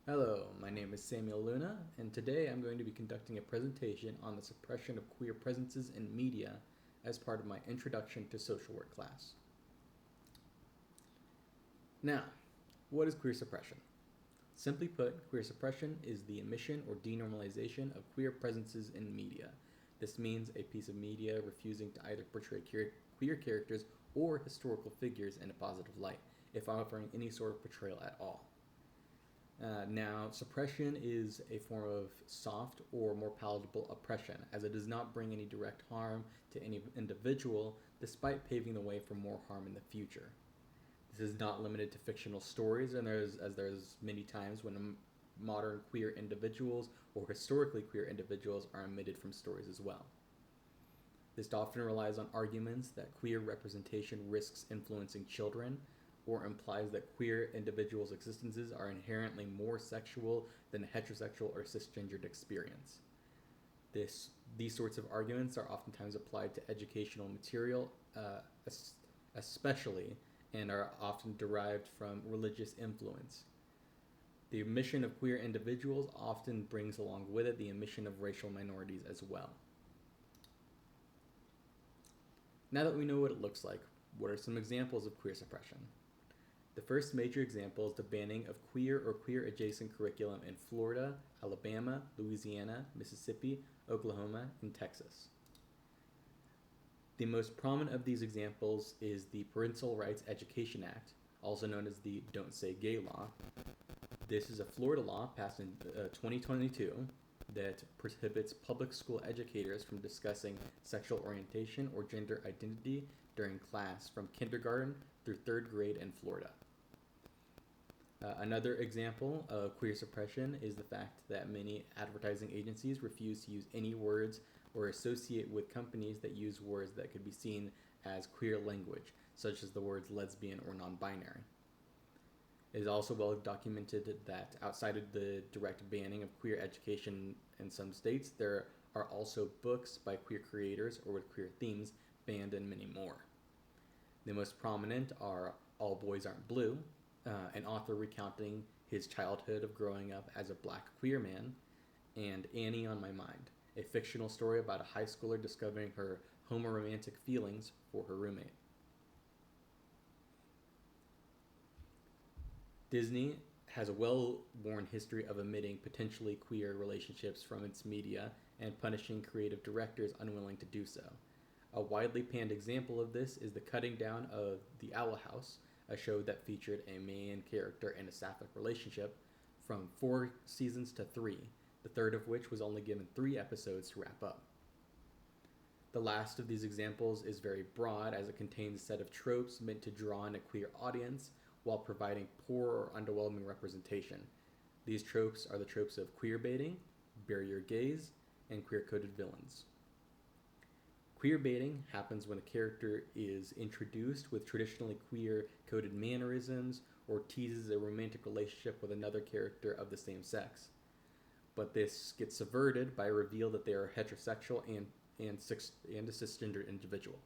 Hello, my name is Samuel Luna, and today I'm going to be conducting a presentation on the suppression of queer presences in media as part of my Introduction to Social Work class. Now, what is queer suppression? Simply put, queer suppression is the omission or denormalization of queer presences in media. This means a piece of media refusing to either portray queer characters or historical figures in a positive light, if offering any sort of portrayal at all. Now, suppression is a form of soft or more palatable oppression, as it does not bring any direct harm to any individual, despite paving the way for more harm in the future. This is not limited to fictional stories, and there's many times when modern queer individuals or historically queer individuals are omitted from stories as well. This often relies on arguments that queer representation risks influencing children, or implies that queer individuals' existences are inherently more sexual than a heterosexual or cisgendered experience. These sorts of arguments are oftentimes applied to educational material, especially, and are often derived from religious influence. The omission of queer individuals often brings along with it the omission of racial minorities as well. Now that we know what it looks like, what are some examples of queer suppression? The first major example is the banning of queer or queer adjacent curriculum in Florida, Alabama, Louisiana, Mississippi, Oklahoma, and Texas. The most prominent of these examples is the Parental Rights Education Act, also known as the Don't Say Gay Law. This is a Florida law passed in 2022 that prohibits public school educators from discussing sexual orientation or gender identity during class from kindergarten through third grade in Florida. Another example of queer suppression is the fact that many advertising agencies refuse to use any words or associate with companies that use words that could be seen as queer language, such as the words lesbian or non-binary. It is also well documented that outside of the direct banning of queer education in some states, there are also books by queer creators or with queer themes banned and many more. The most prominent are All Boys Aren't Blue, an author recounting his childhood of growing up as a black queer man, and Annie on My Mind, a fictional story about a high schooler discovering her homoromantic feelings for her roommate. Disney has a well-worn history of omitting potentially queer relationships from its media and punishing creative directors unwilling to do so. A widely panned example of this is the cutting down of The Owl House, a show that featured a main character in a sapphic relationship, from 4 seasons to 3, the third of which was only given 3 episodes to wrap up. The last of these examples is very broad, as it contains a set of tropes meant to draw in a queer audience while providing poor or underwhelming representation. These tropes are the tropes of queer baiting, bury your gays, and queer-coded villains. Queer baiting happens when a character is introduced with traditionally queer-coded mannerisms or teases a romantic relationship with another character of the same sex. But this gets subverted by a reveal that they are heterosexual and a cisgender individual.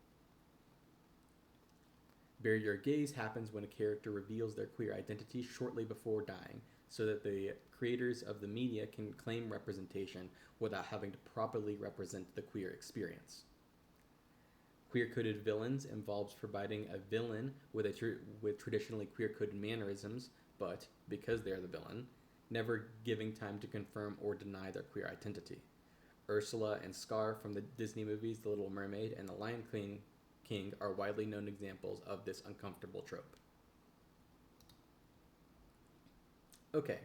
Bury Your Gaze happens when a character reveals their queer identity shortly before dying, so that the creators of the media can claim representation without having to properly represent the queer experience. Queer-coded villains involves providing a villain with traditionally queer-coded mannerisms, but, because they are the villain, never giving time to confirm or deny their queer identity. Ursula and Scar from the Disney movies The Little Mermaid and The Lion King are widely known examples of this uncomfortable trope. Okay,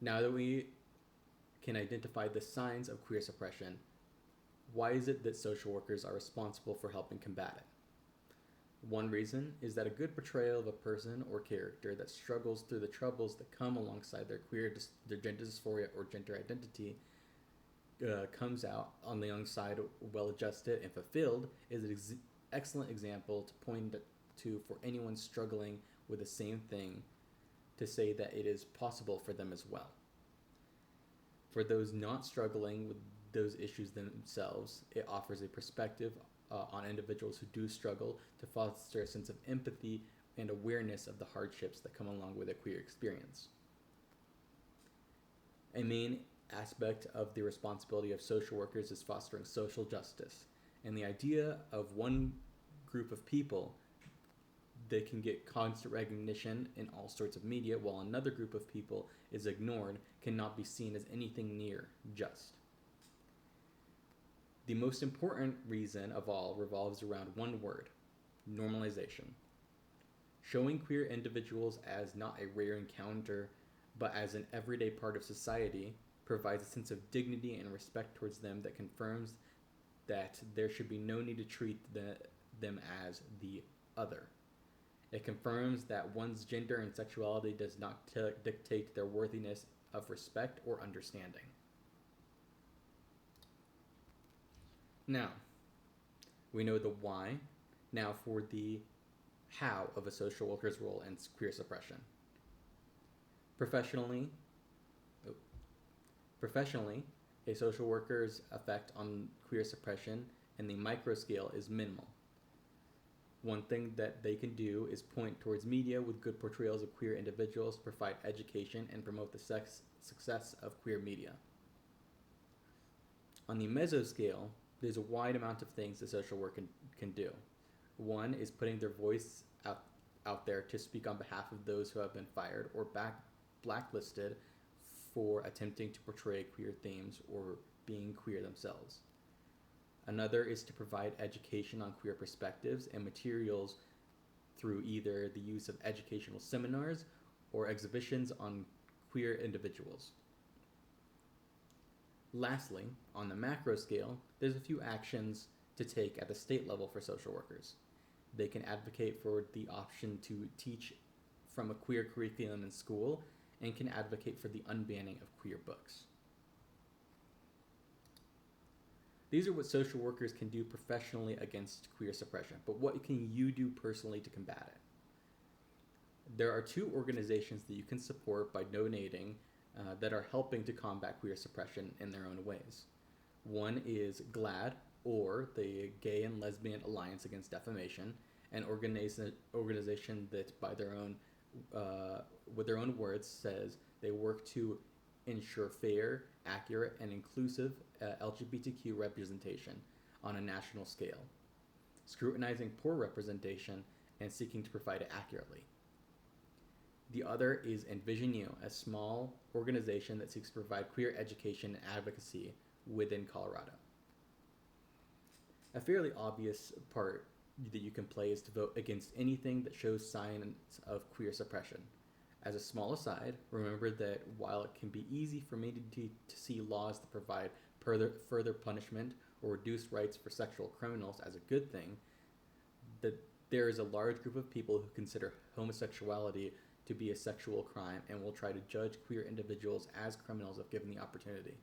now that we can identify the signs of queer suppression, why is it that social workers are responsible for helping combat it? One reason is that a good portrayal of a person or character that struggles through the troubles that come alongside their gender dysphoria or gender identity comes out on the young side well-adjusted and fulfilled is an excellent example to point to for anyone struggling with the same thing, to say that it is possible for them as well. For those not struggling with those issues themselves, it offers a perspective on individuals who do struggle to foster a sense of empathy and awareness of the hardships that come along with a queer experience. A main aspect of the responsibility of social workers is fostering social justice. And the idea of one group of people that can get constant recognition in all sorts of media while another group of people is ignored cannot be seen as anything near just. The most important reason of all revolves around one word: normalization. Showing queer individuals as not a rare encounter, but as an everyday part of society, provides a sense of dignity and respect towards them that confirms that there should be no need to treat them as the other. It confirms that one's gender and sexuality does not dictate their worthiness of respect or understanding. Now, we know the why. Now for the how of a social worker's role in queer suppression. Professionally, Professionally, a social worker's effect on queer suppression in the micro scale is minimal. One thing that they can do is point towards media with good portrayals of queer individuals, provide education, and promote the success of queer media. On the mesoscale, there's a wide amount of things that social work can do. One is putting their voice out there to speak on behalf of those who have been fired or blacklisted for attempting to portray queer themes or being queer themselves. Another is to provide education on queer perspectives and materials through either the use of educational seminars or exhibitions on queer individuals. Lastly, on the macro scale, there's a few actions to take at the state level for social workers. They can advocate for the option to teach from a queer curriculum in school and can advocate for the unbanning of queer books. These are what social workers can do professionally against queer suppression, but what can you do personally to combat it? There are two organizations that you can support by donating that are helping to combat queer suppression in their own ways. One is GLAAD, or the Gay and Lesbian Alliance Against Defamation, an organization that by their own with their own words says they work to ensure fair, accurate, and inclusive LGBTQ representation on a national scale, scrutinizing poor representation and seeking to provide it accurately. The other is Envision You, a small organization that seeks to provide queer education and advocacy within Colorado. A fairly obvious part that you can play is to vote against anything that shows signs of queer suppression. As a small aside, remember that while it can be easy for me to see laws that provide further punishment or reduced rights for sexual criminals as a good thing, that there is a large group of people who consider homosexuality to be a sexual crime and will try to judge queer individuals as criminals if given the opportunity.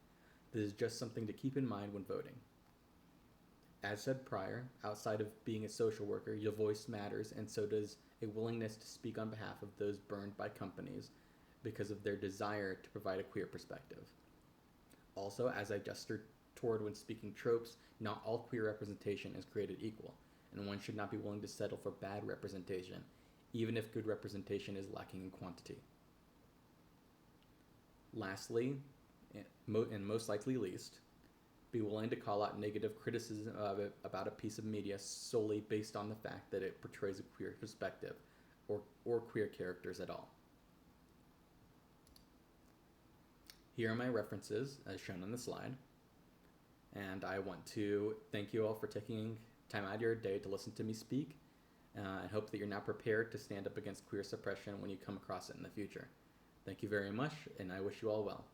This is just something to keep in mind when voting. As said prior, outside of being a social worker, your voice matters, and so does a willingness to speak on behalf of those burned by companies because of their desire to provide a queer perspective. Also, as I gestured toward when speaking tropes, not all queer representation is created equal, and one should not be willing to settle for bad representation, even if good representation is lacking in quantity. Lastly, and most likely least, be willing to call out negative criticism about a piece of media solely based on the fact that it portrays a queer perspective or queer characters at all. Here are my references as shown on the slide, and I want to thank you all for taking time out of your day to listen to me speak, and hope that you're now prepared to stand up against queer suppression when you come across it in the future. Thank you very much, and I wish you all well.